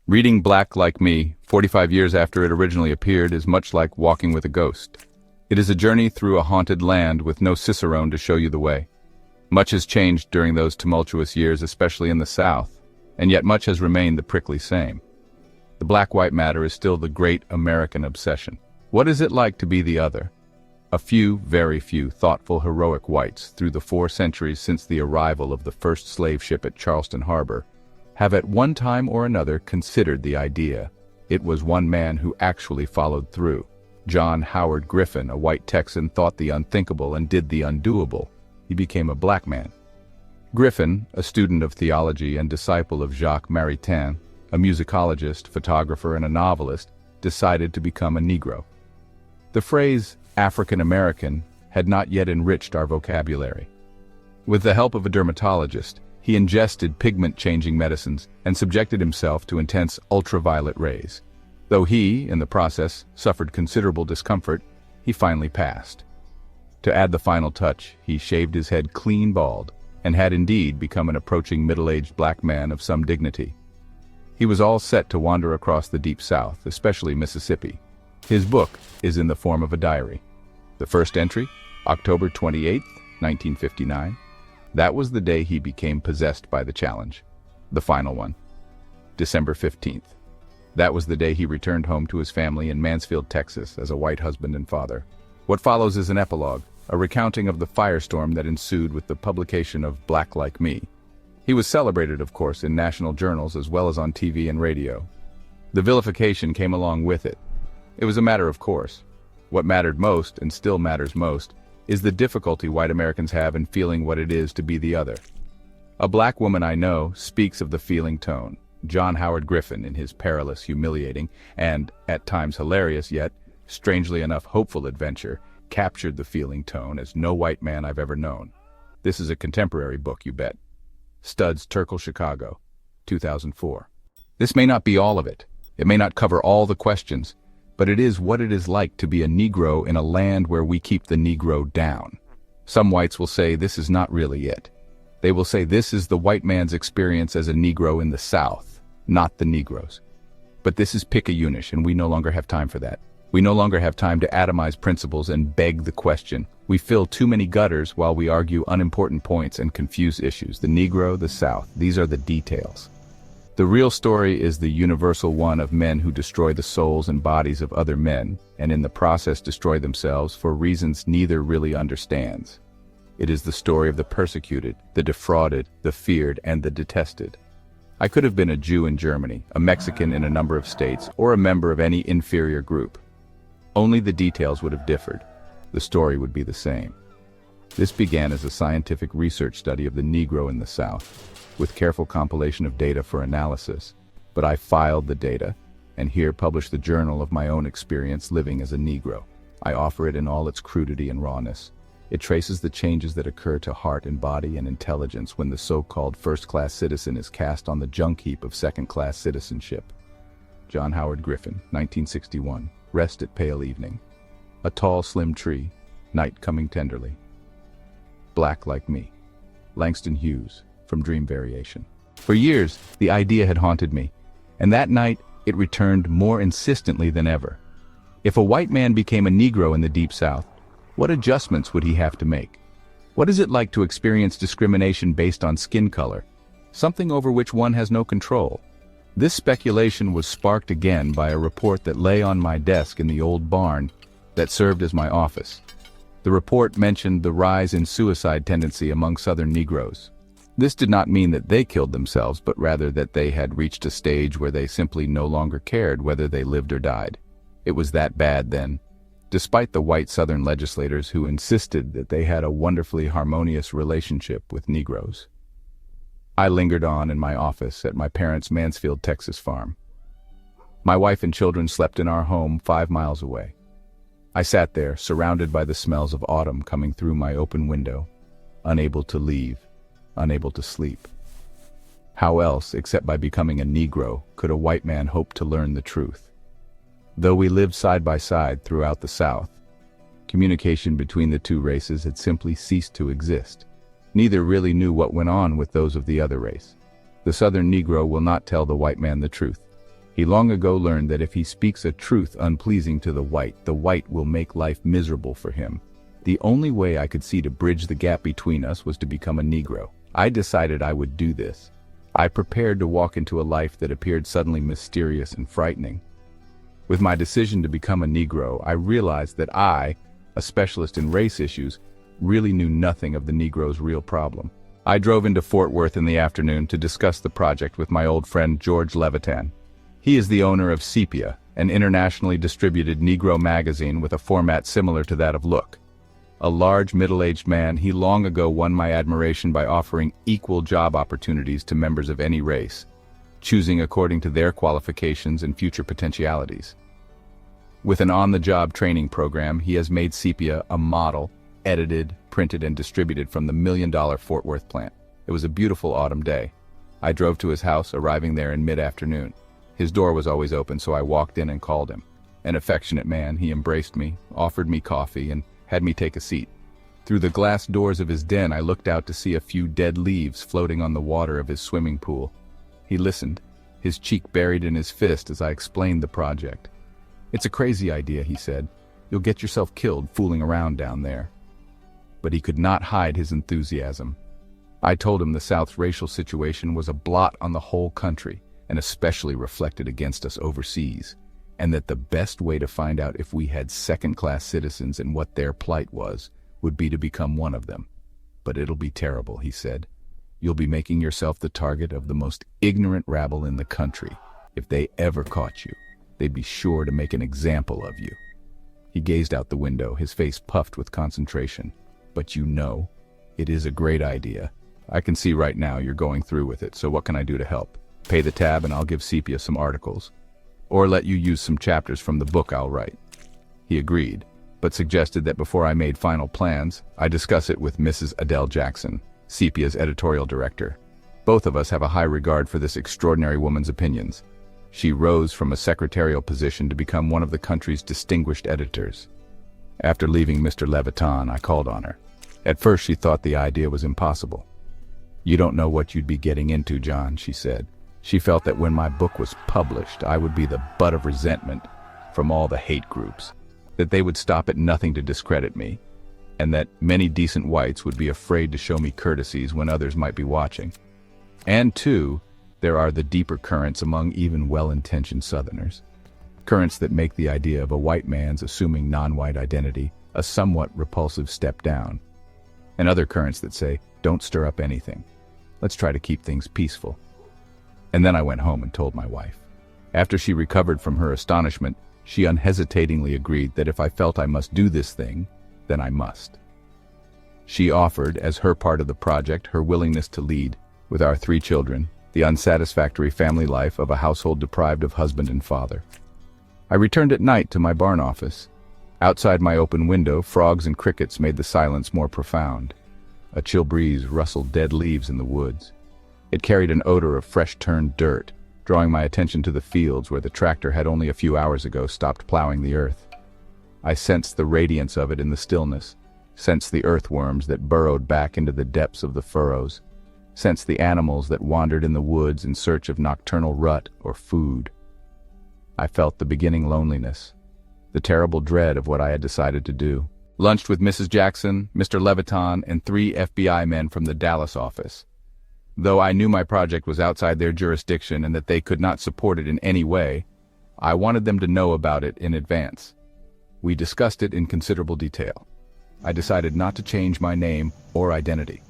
Reading Black Like Me, 45 years after it originally appeared, is much like walking with a ghost. It is a journey through a haunted land with no Cicerone to show you the way. Much has changed during those tumultuous years, especially in the South, and yet much has remained the prickly same. The black-white matter is still the great American obsession. What is it like to be the other? A few, very few, thoughtful, heroic whites through the 4 centuries since the arrival of the first slave ship at Charleston Harbor have at one time or another considered the idea. It was one man who actually followed through. John Howard Griffin, a white Texan, thought the unthinkable and did the undoable. He became a black man. Griffin, a student of theology and disciple of Jacques Maritain, a musicologist, photographer, and a novelist, decided to become a Negro. The phrase African American had not yet enriched our vocabulary. With the help of a dermatologist, he ingested pigment-changing medicines and subjected himself to intense ultraviolet rays. Though he, in the process, suffered considerable discomfort, he finally passed. To add the final touch, he shaved his head clean bald and had indeed become an approaching middle-aged black man of some dignity. He was all set to wander across the Deep South, especially Mississippi. His book is in the form of a diary. The first entry, October 28, 1959. That was the day he became possessed by the challenge. The final one, December 15th. That was the day he returned home to his family in Mansfield, Texas, as a white husband and father. What follows is an epilogue, a recounting of the firestorm that ensued with the publication of Black Like Me. He was celebrated, of course, in national journals as well as on TV and radio. The vilification came along with it. It was a matter of course. What mattered most, and still matters most, is the difficulty white Americans have in feeling what it is to be the other. A black woman I know speaks of the feeling tone. John Howard Griffin, in his perilous, humiliating, and, at times hilarious yet, strangely enough hopeful adventure, captured the feeling tone as no white man I've ever known. This is a contemporary book, you bet. Studs, Turkle, Chicago, 2004. This may not be all of it. It may not cover all the questions, but it is what it is like to be a Negro in a land where we keep the Negro down. Some whites will say this is not really it. They will say this is the white man's experience as a Negro in the South, not the Negroes. But this is picayunish, and we no longer have time for that. We no longer have time to atomize principles and beg the question. We fill too many gutters while we argue unimportant points and confuse issues. The Negro, the South, these are the details. The real story is the universal one of men who destroy the souls and bodies of other men, and in the process destroy themselves for reasons neither really understands. It is the story of the persecuted, the defrauded, the feared, and the detested. I could have been a Jew in Germany, a Mexican in a number of states, or a member of any inferior group. Only the details would have differed. The story would be the same. This began as a scientific research study of the Negro in the South, with careful compilation of data for analysis. But I filed the data, and here publish the journal of my own experience living as a Negro. I offer it in all its crudity and rawness. It traces the changes that occur to heart and body and intelligence when the so-called first-class citizen is cast on the junk heap of second-class citizenship. John Howard Griffin, 1961. Rest at pale evening. A tall, slim tree. Night coming tenderly. Black Like Me. Langston Hughes, from Dream Variation. For years, the idea had haunted me, and that night it returned more insistently than ever. If a white man became a Negro in the Deep South, what adjustments would he have to make? What is it like to experience discrimination based on skin color, something over which one has no control? This speculation was sparked again by a report that lay on my desk in the old barn that served as my office. The report mentioned the rise in suicide tendency among Southern Negroes. This did not mean that they killed themselves, but rather that they had reached a stage where they simply no longer cared whether they lived or died. It was that bad then. Despite the white Southern legislators who insisted that they had a wonderfully harmonious relationship with Negroes. I lingered on in my office at my parents' Mansfield, Texas farm. My wife and children slept in our home 5 miles away. I sat there, surrounded by the smells of autumn coming through my open window, unable to leave, unable to sleep. How else, except by becoming a Negro, could a white man hope to learn the truth? Though we lived side by side throughout the South, communication between the two races had simply ceased to exist. Neither really knew what went on with those of the other race. The Southern Negro will not tell the white man the truth. He long ago learned that if he speaks a truth unpleasing to the white will make life miserable for him. The only way I could see to bridge the gap between us was to become a Negro. I decided I would do this. I prepared to walk into a life that appeared suddenly mysterious and frightening. With my decision to become a Negro, I realized that I, a specialist in race issues, really knew nothing of the Negro's real problem. I drove into Fort Worth in the afternoon to discuss the project with my old friend George Levitan. He is the owner of Sepia, an internationally distributed Negro magazine with a format similar to that of Look. A large, middle-aged man, he long ago won my admiration by offering equal job opportunities to members of any race, choosing according to their qualifications and future potentialities. With an on-the-job training program, he has made Sepia a model, edited, printed, and distributed from the $1 million Fort Worth plant. It was a beautiful autumn day. I drove to his house, arriving there in mid-afternoon. His door was always open, so I walked in and called him. An affectionate man, he embraced me, offered me coffee, and had me take a seat. Through the glass doors of his den, I looked out to see a few dead leaves floating on the water of his swimming pool. He listened, his cheek buried in his fist as I explained the project. "It's a crazy idea," he said. "You'll get yourself killed fooling around down there." But he could not hide his enthusiasm. I told him the South's racial situation was a blot on the whole country, and especially reflected against us overseas, and that the best way to find out if we had second-class citizens and what their plight was would be to become one of them. "But it'll be terrible," he said. "You'll be making yourself the target of the most ignorant rabble in the country. If they ever caught you, they'd be sure to make an example of you." He gazed out the window, his face puffed with concentration. "But you know, it is a great idea. I can see right now you're going through with it, so what can I do to help? Pay the tab and I'll give Sepia some articles. Or let you use some chapters from the book I'll write." He agreed, but suggested that before I made final plans, I discuss it with Mrs. Adele Jackson, Sepia's editorial director. Both of us have a high regard for this extraordinary woman's opinions. She rose from a secretarial position to become one of the country's distinguished editors. After leaving Mr. Levitan, I called on her. At first she thought the idea was impossible. "You don't know what you'd be getting into, John," she said. She felt that when my book was published, I would be the butt of resentment from all the hate groups, that they would stop at nothing to discredit me, and that many decent whites would be afraid to show me courtesies when others might be watching. And two, there are the deeper currents among even well-intentioned Southerners. Currents that make the idea of a white man's assuming non-white identity a somewhat repulsive step down. And other currents that say, "Don't stir up anything. Let's try to keep things peaceful." And then I went home and told my wife. After she recovered from her astonishment, she unhesitatingly agreed that if I felt I must do this thing, then I must. She offered, as her part of the project, her willingness to lead, with our 3 children, the unsatisfactory family life of a household deprived of husband and father. I returned at night to my barn office. Outside my open window, frogs and crickets made the silence more profound. A chill breeze rustled dead leaves in the woods. It carried an odor of fresh-turned dirt, drawing my attention to the fields where the tractor had only a few hours ago stopped plowing the earth. I sensed the radiance of it in the stillness, sensed the earthworms that burrowed back into the depths of the furrows, sensed the animals that wandered in the woods in search of nocturnal rut or food. I felt the beginning loneliness, the terrible dread of what I had decided to do. Lunched with Mrs. Jackson, Mr. Levitan, and 3 FBI men from the Dallas office. Though I knew my project was outside their jurisdiction and that they could not support it in any way, I wanted them to know about it in advance. We discussed it in considerable detail. I decided not to change my name or identity.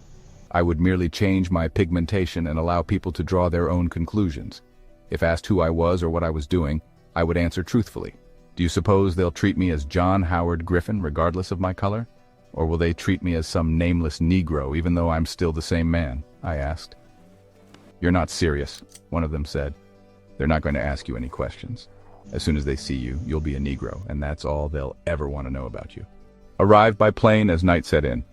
I would merely change my pigmentation and allow people to draw their own conclusions. If asked who I was or what I was doing, I would answer truthfully. "Do you suppose they'll treat me as John Howard Griffin regardless of my color? Or will they treat me as some nameless Negro even though I'm still the same man?" I asked. "You're not serious," one of them said. "They're not going to ask you any questions. As soon as they see you, you'll be a Negro, and that's all they'll ever want to know about you." Arrived by plane as night set in.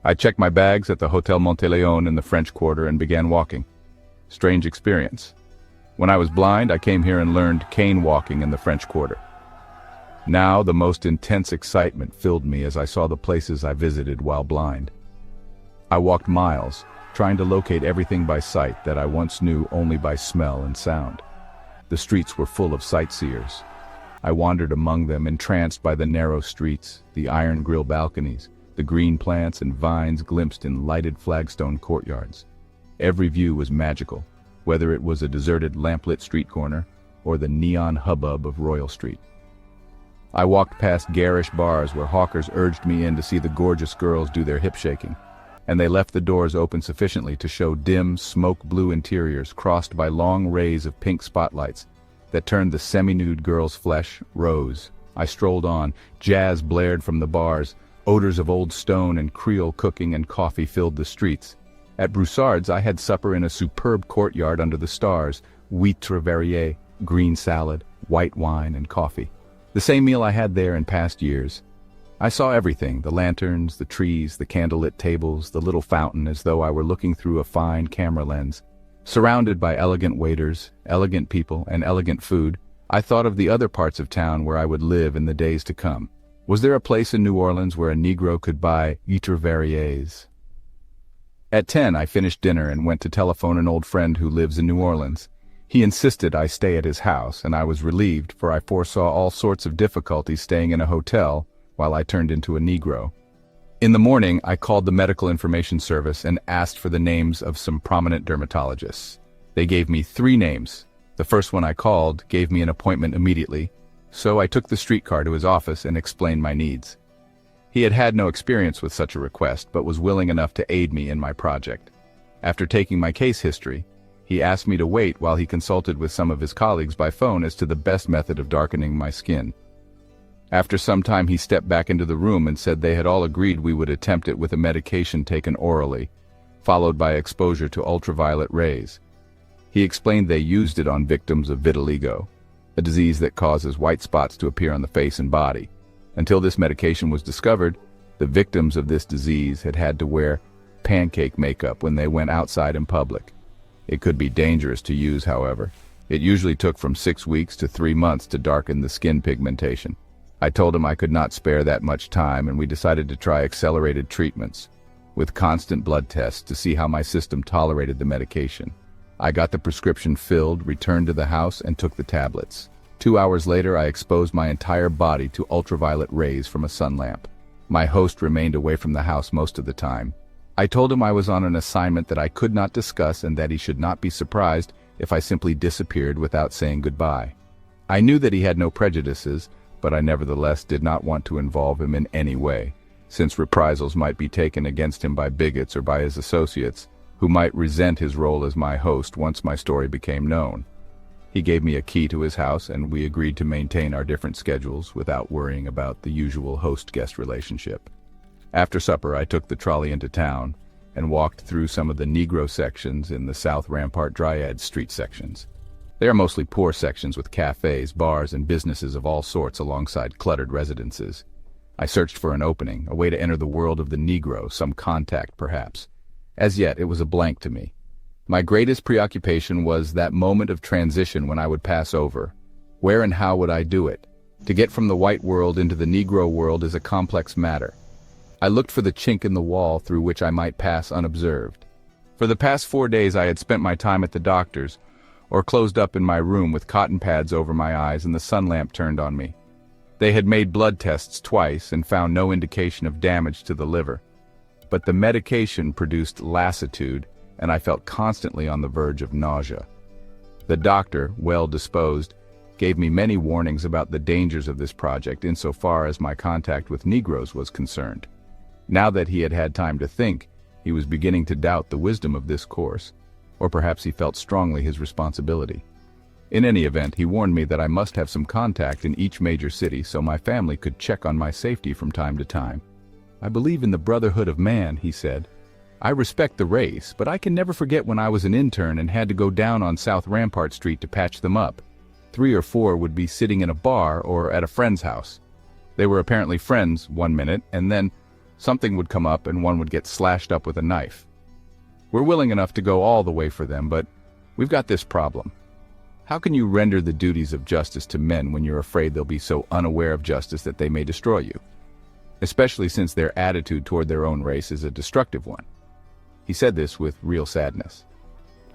I checked my bags at the Hotel Monteleone in the French Quarter and began walking. Strange experience. When I was blind, I came here and learned cane walking in the French Quarter. Now the most intense excitement filled me as I saw the places I visited while blind. I walked miles, trying to locate everything by sight that I once knew only by smell and sound. The The streets were full of sightseers. I wandered among them, entranced by the narrow streets, the iron grill balconies, the green plants and vines glimpsed in lighted flagstone courtyards. Every view was magical, whether it was a deserted lamplit street corner or the neon hubbub of Royal Street. I walked past garish bars where hawkers urged me in to see the gorgeous girls do their hip shaking, and they left the doors open sufficiently to show dim, smoke-blue interiors crossed by long rays of pink spotlights that turned the semi-nude girl's flesh rose. I strolled on, jazz blared from the bars, odors of old stone and Creole cooking and coffee filled the streets. At Broussard's I had supper in a superb courtyard under the stars, huîtres variées, green salad, white wine and coffee. The same meal I had there in past years. I saw everything, the lanterns, the trees, the candlelit tables, the little fountain, as though I were looking through a fine camera lens. Surrounded by elegant waiters, elegant people, and elegant food, I thought of the other parts of town where I would live in the days to come. Was there a place in New Orleans where a Negro could buy huîtres variées? At 10, I finished dinner and went to telephone an old friend who lives in New Orleans. He insisted I stay at his house, and I was relieved, for I foresaw all sorts of difficulties staying in a hotel while I turned into a Negro. In the morning, I called the Medical Information Service and asked for the names of some prominent dermatologists. They gave me 3 names. The first one I called gave me an appointment immediately, so I took the streetcar to his office and explained my needs. He had had no experience with such a request, but was willing enough to aid me in my project. After taking my case history, he asked me to wait while he consulted with some of his colleagues by phone as to the best method of darkening my skin. After some time he stepped back into the room and said they had all agreed we would attempt it with a medication taken orally, followed by exposure to ultraviolet rays. He explained they used it on victims of vitiligo, a disease that causes white spots to appear on the face and body. Until this medication was discovered, the victims of this disease had to wear pancake makeup when they went outside in public. It could be dangerous to use, however. It usually took from 6 weeks to 3 months to darken the skin pigmentation. I told him I could not spare that much time, and we decided to try accelerated treatments, with constant blood tests to see how my system tolerated the medication. I got the prescription filled, returned to the house, and took the tablets. 2 hours later, I exposed my entire body to ultraviolet rays from a sun lamp. My host remained away from the house most of the time. I told him I was on an assignment that I could not discuss and that he should not be surprised if I simply disappeared without saying goodbye. I knew that he had no prejudices, but I nevertheless did not want to involve him in any way, since reprisals might be taken against him by bigots or by his associates, who might resent his role as my host once my story became known. He gave me a key to his house, and we agreed to maintain our different schedules without worrying about the usual host-guest relationship. After supper, I took the trolley into town and walked through some of the Negro sections in the South Rampart Dryades Street sections. They are mostly poor sections with cafes, bars, and businesses of all sorts alongside cluttered residences. I searched for an opening, a way to enter the world of the Negro, some contact perhaps. As yet, it was a blank to me. My greatest preoccupation was that moment of transition when I would pass over. Where and how would I do it? To get from the white world into the Negro world is a complex matter. I looked for the chink in the wall through which I might pass unobserved. For the past 4 days I had spent my time at the doctor's, or closed up in my room with cotton pads over my eyes and the sun lamp turned on me. They had made blood tests twice and found no indication of damage to the liver. But the medication produced lassitude, and I felt constantly on the verge of nausea. The doctor, well disposed, gave me many warnings about the dangers of this project insofar as my contact with Negroes was concerned. Now that he had had time to think, he was beginning to doubt the wisdom of this course, or perhaps he felt strongly his responsibility. In any event, he warned me that I must have some contact in each major city so my family could check on my safety from time to time. "I believe in the brotherhood of man," he said. "I respect the race, but I can never forget when I was an intern and had to go down on South Rampart Street to patch them up. 3 or 4 would be sitting in a bar or at a friend's house. They were apparently friends 1 minute, and then something would come up and one would get slashed up with a knife. We're willing enough to go all the way for them, but we've got this problem. How can you render the duties of justice to men when you're afraid they'll be so unaware of justice that they may destroy you? Especially since their attitude toward their own race is a destructive one." He said this with real sadness.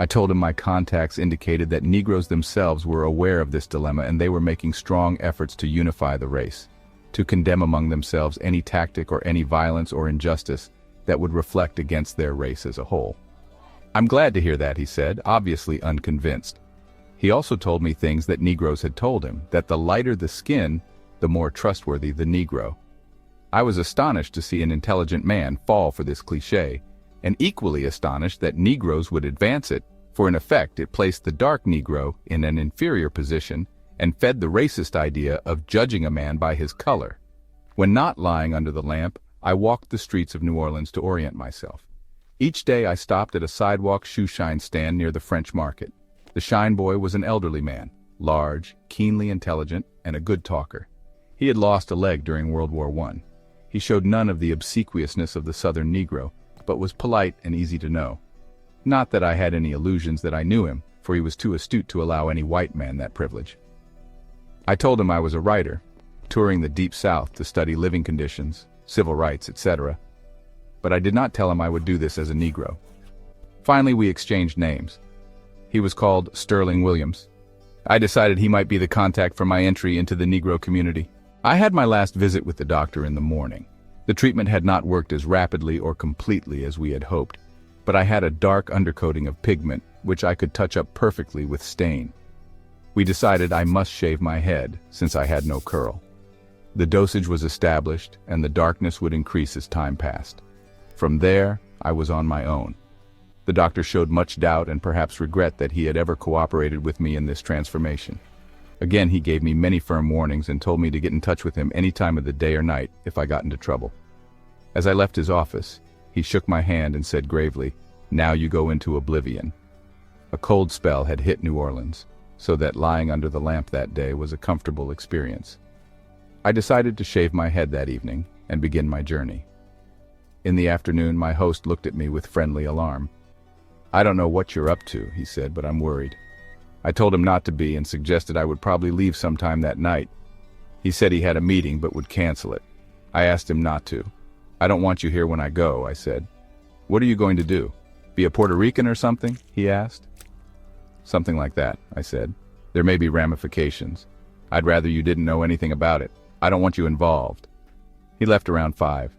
I told him my contacts indicated that Negroes themselves were aware of this dilemma and they were making strong efforts to unify the race, to condemn among themselves any tactic or any violence or injustice that would reflect against their race as a whole. I'm glad to hear that, he said, obviously unconvinced. He also told me things that Negroes had told him, that the lighter the skin, the more trustworthy the Negro. I was astonished to see an intelligent man fall for this cliché, and equally astonished that Negroes would advance it, for in effect it placed the dark Negro in an inferior position and fed the racist idea of judging a man by his color. When not lying under the lamp, I walked the streets of New Orleans to orient myself. Each day I stopped at a sidewalk shoeshine stand near the French Market. The shine boy was an elderly man, large, keenly intelligent, and a good talker. He had lost a leg during World War I. He showed none of the obsequiousness of the Southern Negro, but was polite and easy to know. Not that I had any illusions that I knew him, for he was too astute to allow any white man that privilege. I told him I was a writer, touring the Deep South to study living conditions, civil rights, etc. But I did not tell him I would do this as a Negro. Finally, we exchanged names. He was called Sterling Williams. I decided he might be the contact for my entry into the Negro community. I had my last visit with the doctor in the morning. The treatment had not worked as rapidly or completely as we had hoped, but I had a dark undercoating of pigment, which I could touch up perfectly with stain. We decided I must shave my head, since I had no curl. The dosage was established, and the darkness would increase as time passed. From there, I was on my own. The doctor showed much doubt and perhaps regret that he had ever cooperated with me in this transformation. Again, he gave me many firm warnings and told me to get in touch with him any time of the day or night if I got into trouble. As I left his office, he shook my hand and said gravely, "Now you go into oblivion." A cold spell had hit New Orleans, so that lying under the lamp that day was a comfortable experience. I decided to shave my head that evening and begin my journey. In the afternoon, my host looked at me with friendly alarm. "I don't know what you're up to," he said, "but I'm worried." I told him not to be and suggested I would probably leave sometime that night. He said he had a meeting but would cancel it. I asked him not to. "I don't want you here when I go," I said. "What are you going to do? Be a Puerto Rican or something?" he asked. "Something like that," I said. "There may be ramifications. I'd rather you didn't know anything about it. I don't want you involved." He left around 5.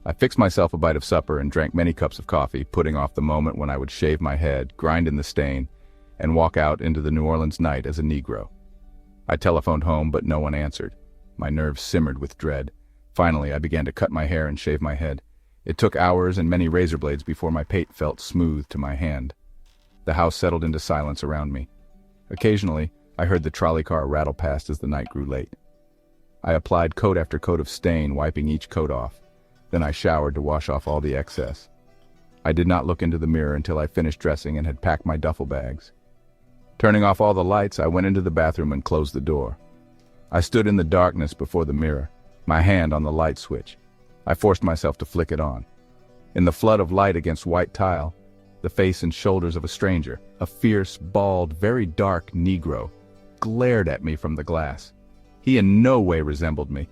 I fixed myself a bite of supper and drank many cups of coffee, putting off the moment when I would shave my head, grind in the stain, and walk out into the New Orleans night as a Negro. I telephoned home, but no one answered. My nerves simmered with dread. Finally, I began to cut my hair and shave my head. It took hours and many razor blades before my pate felt smooth to my hand. The house settled into silence around me. Occasionally, I heard the trolley car rattle past as the night grew late. I applied coat after coat of stain, wiping each coat off. Then I showered to wash off all the excess. I did not look into the mirror until I finished dressing and had packed my duffel bags. Turning off all the lights, I went into the bathroom and closed the door. I stood in the darkness before the mirror, my hand on the light switch. I forced myself to flick it on. In the flood of light against white tile, the face and shoulders of a stranger, a fierce, bald, very dark Negro, glared at me from the glass. He in no way resembled me.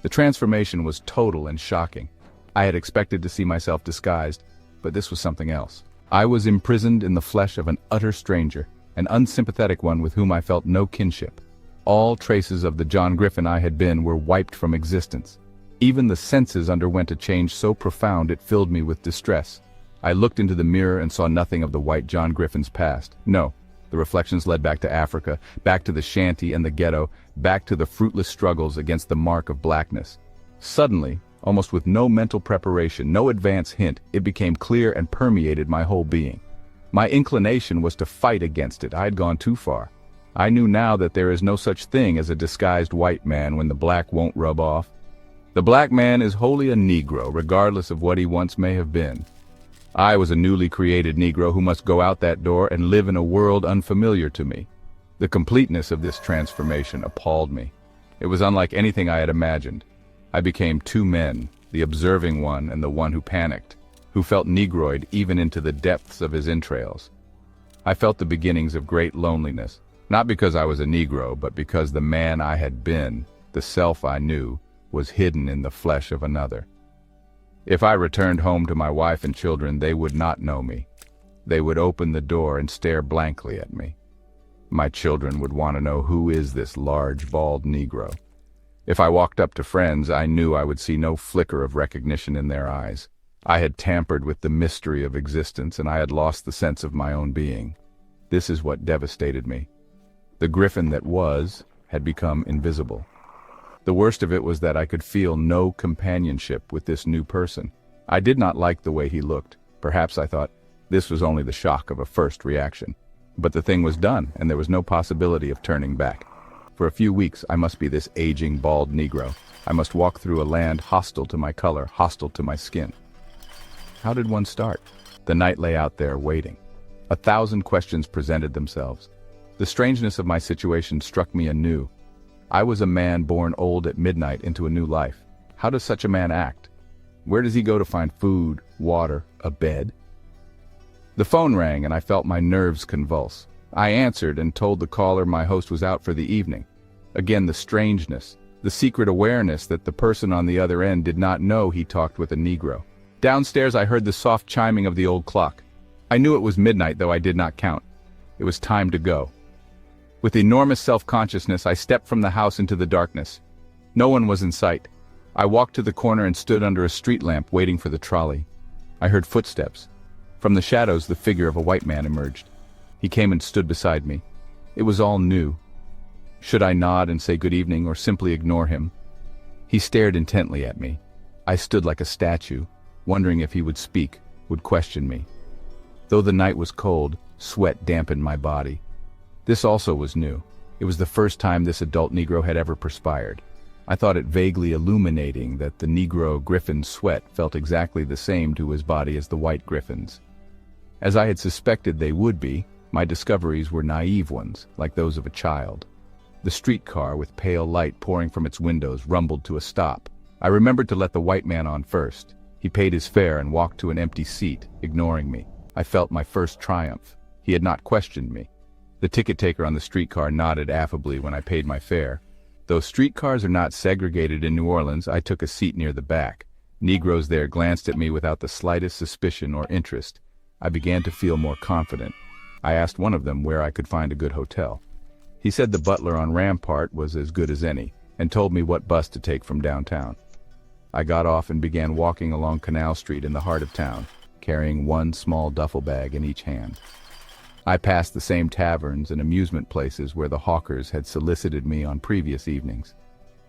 The transformation was total and shocking. I had expected to see myself disguised, but this was something else. I was imprisoned in the flesh of an utter stranger, an unsympathetic one with whom I felt no kinship. All traces of the John Griffin I had been were wiped from existence. Even the senses underwent a change so profound it filled me with distress. I looked into the mirror and saw nothing of the white John Griffin's past. No, the reflections led back to Africa, back to the shanty and the ghetto, back to the fruitless struggles against the mark of blackness. Suddenly, almost with no mental preparation, no advance hint, it became clear and permeated my whole being. My inclination was to fight against it. I had gone too far. I knew now that there is no such thing as a disguised white man when the black won't rub off. The black man is wholly a Negro, regardless of what he once may have been. I was a newly created Negro who must go out that door and live in a world unfamiliar to me. The completeness of this transformation appalled me. It was unlike anything I had imagined. I became two men, the observing one and the one who panicked, who felt Negroid even into the depths of his entrails. I felt the beginnings of great loneliness, not because I was a Negro, but because the man I had been, the self I knew, was hidden in the flesh of another. If I returned home to my wife and children, they would not know me. They would open the door and stare blankly at me. My children would want to know, who is this large, bald Negro? If I walked up to friends, I knew I would see no flicker of recognition in their eyes. I had tampered with the mystery of existence, and I had lost the sense of my own being. This is what devastated me. The Griffin that was had become invisible. The worst of it was that I could feel no companionship with this new person. I did not like the way he looked. Perhaps I thought this was only the shock of a first reaction. But the thing was done, and there was no possibility of turning back. For a few weeks, I must be this aging, bald Negro. I must walk through a land hostile to my color, hostile to my skin. How did one start? The night lay out there waiting. 1,000 questions presented themselves. The strangeness of my situation struck me anew. I was a man born old at midnight into a new life. How does such a man act? Where does he go to find food, water, a bed? The phone rang and I felt my nerves convulse. I answered and told the caller my host was out for the evening. Again, the strangeness, the secret awareness that the person on the other end did not know he talked with a Negro. Downstairs I heard the soft chiming of the old clock. I knew it was midnight, though I did not count. It was time to go. With enormous self-consciousness, I stepped from the house into the darkness. No one was in sight. I walked to the corner and stood under a street lamp waiting for the trolley. I heard footsteps. From the shadows, the figure of a white man emerged. He came and stood beside me. It was all new. Should I nod and say good evening, or simply ignore him? He stared intently at me. I stood like a statue, wondering if he would speak, would question me. Though the night was cold, sweat dampened my body. This also was new. It was the first time this adult Negro had ever perspired. I thought it vaguely illuminating that the Negro Griffin's sweat felt exactly the same to his body as the white Griffin's. As I had suspected they would be, my discoveries were naive ones, like those of a child. The streetcar, with pale light pouring from its windows, rumbled to a stop. I remembered to let the white man on first. He paid his fare and walked to an empty seat, ignoring me. I felt my first triumph. He had not questioned me. The ticket taker on the streetcar nodded affably when I paid my fare. Though streetcars are not segregated in New Orleans, I took a seat near the back. Negroes there glanced at me without the slightest suspicion or interest. I began to feel more confident. I asked one of them where I could find a good hotel. He said the butler on Rampart was as good as any, and told me what bus to take from downtown. I got off and began walking along Canal Street in the heart of town, carrying one small duffel bag in each hand. I passed the same taverns and amusement places where the hawkers had solicited me on previous evenings.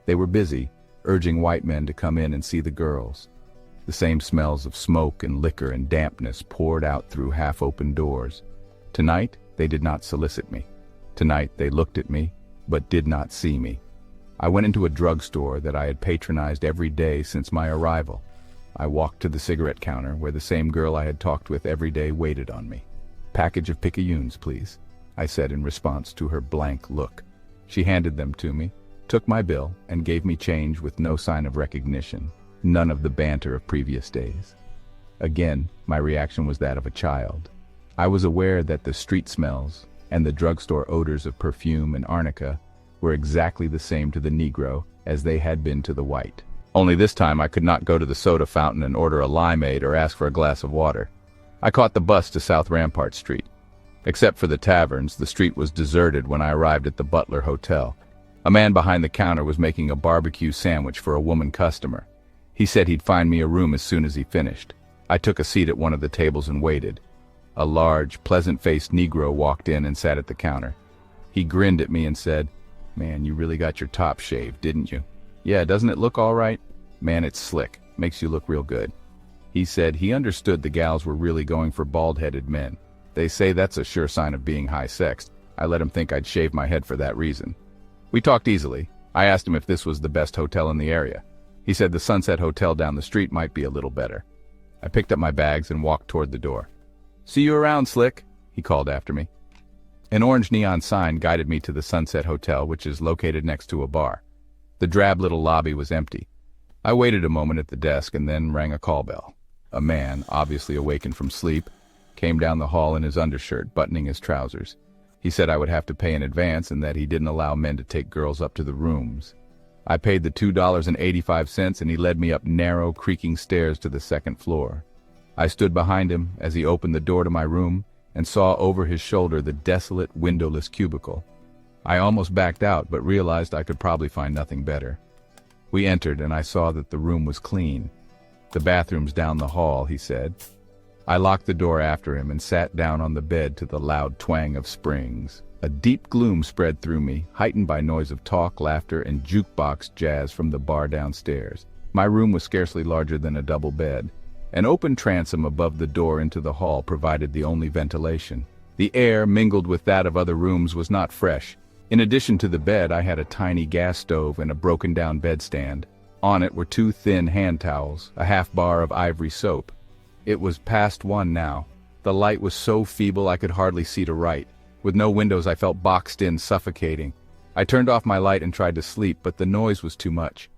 They were busy, urging white men to come in and see the girls. The same smells of smoke and liquor and dampness poured out through half-open doors. Tonight, they did not solicit me. Tonight, they looked at me, but did not see me. I went into a drugstore that I had patronized every day since my arrival. I walked to the cigarette counter where the same girl I had talked with every day waited on me. "Package of picayunes, please," I said in response to her blank look. She handed them to me, took my bill, and gave me change with no sign of recognition, none of the banter of previous days. Again, my reaction was that of a child. I was aware that the street smells and the drugstore odors of perfume and arnica were exactly the same to the Negro as they had been to the white. Only this time I could not go to the soda fountain and order a limeade or ask for a glass of water. I caught the bus to South Rampart Street. Except for the taverns, the street was deserted when I arrived at the Butler Hotel. A man behind the counter was making a barbecue sandwich for a woman customer. He said he'd find me a room as soon as he finished. I took a seat at one of the tables and waited. A large, pleasant-faced Negro walked in and sat at the counter. He grinned at me and said, "Man, you really got your top shaved, didn't you?" "Yeah, doesn't it look all right?" "Man, it's slick. Makes you look real good." He said he understood the gals were really going for bald-headed men. They say that's a sure sign of being high-sexed. I let him think I'd shave my head for that reason. We talked easily. I asked him if this was the best hotel in the area. He said the Sunset Hotel down the street might be a little better. I picked up my bags and walked toward the door. "See you around, Slick," he called after me. An orange neon sign guided me to the Sunset Hotel, which is located next to a bar. The drab little lobby was empty. I waited a moment at the desk and then rang a call bell. A man, obviously awakened from sleep, came down the hall in his undershirt, buttoning his trousers. He said I would have to pay in advance and that he didn't allow men to take girls up to the rooms. I paid the $2.85 and he led me up narrow, creaking stairs to the second floor. I stood behind him as he opened the door to my room and saw over his shoulder the desolate, windowless cubicle. I almost backed out, but realized I could probably find nothing better. We entered, and I saw that the room was clean. "The bathroom's down the hall," he said. I locked the door after him and sat down on the bed to the loud twang of springs. A deep gloom spread through me, heightened by noise of talk, laughter, and jukebox jazz from the bar downstairs. My room was scarcely larger than a double bed. An open transom above the door into the hall provided the only ventilation. The air, mingled with that of other rooms, was not fresh. In addition to the bed, I had a tiny gas stove and a broken-down bedstand. On it were 2 thin hand towels, a half-bar of ivory soap. It was past 1 now. The light was so feeble I could hardly see to write. With no windows, I felt boxed in, suffocating. I turned off my light and tried to sleep, but the noise was too much.